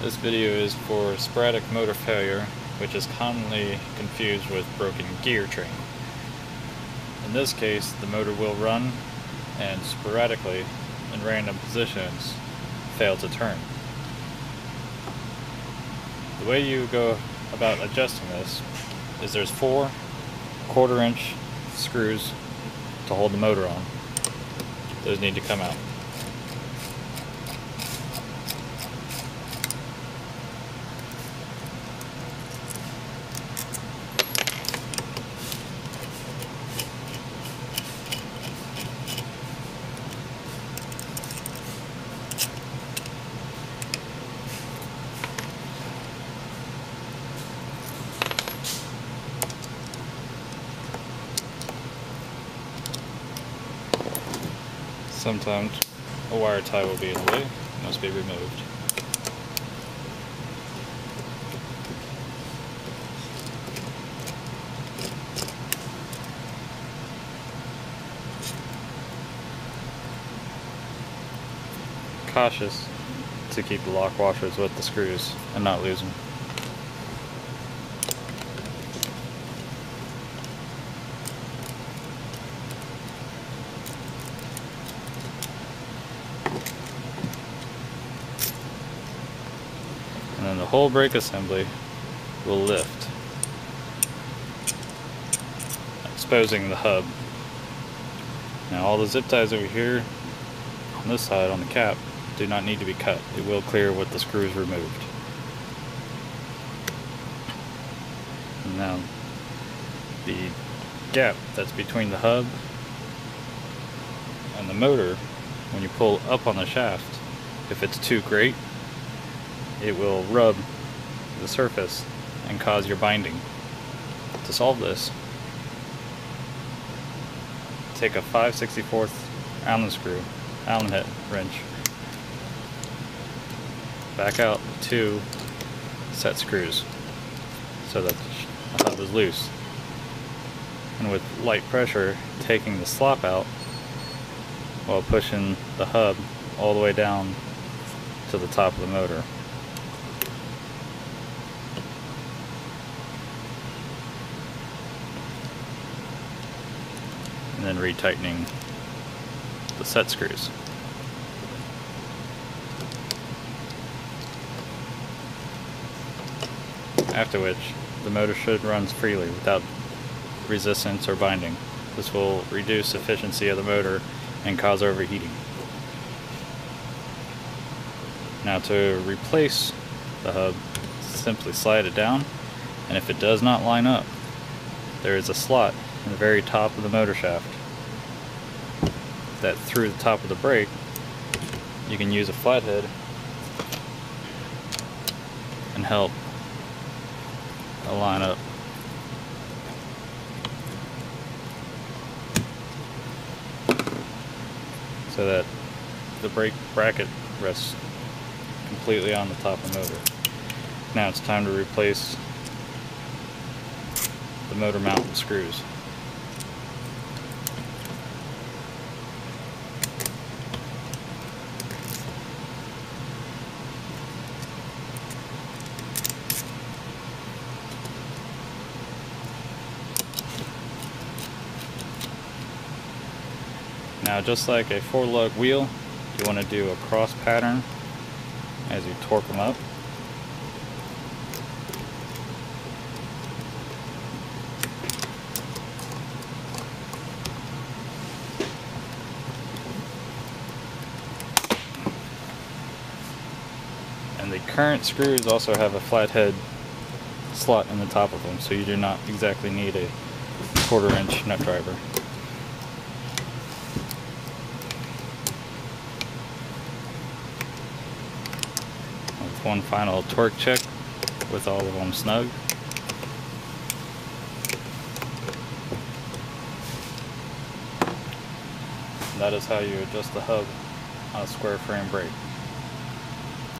This video is for sporadic motor failure, which is commonly confused with broken gear train. In this case, the motor will run and sporadically, in random positions, fail to turn. The way you go about adjusting this is there's 4 1/4-inch screws to hold the motor on. Those need to come out. Sometimes a wire tie will be in the way, must be removed. Cautious to keep the lock washers with the screws and not lose them. And then the whole brake assembly will lift, exposing the hub. Now all the zip ties over here on this side on the cap do not need to be cut. It will clear with the screws removed. And now the gap that's between the hub and the motor, when you pull up on the shaft, if it's too great, it will rub the surface and cause your binding. To solve this, take a 5/64 Allen screw, Allen head wrench, back out 2 set screws so that the hub is loose, and with light pressure taking the slop out while pushing the hub all the way down to the top of the motor. And then retightening the set screws. After which, the motor should run freely without resistance or binding. This will reduce efficiency of the motor and cause overheating. Now to replace the hub, simply slide it down, and if it does not line up, there is a slot in the very top of the motor shaft that through the top of the brake you can use a flathead and help align up. So that the brake bracket rests completely on the top of the motor. Now it's time to replace the motor mount screws. Now, just like a 4-lug wheel, you want to do a cross pattern as you torque them up. And the current screws also have a flathead slot in the top of them, so you do not exactly need a 1/4-inch nut driver. One final torque check with all of them snug. And that is how you adjust the hub on a square frame brake.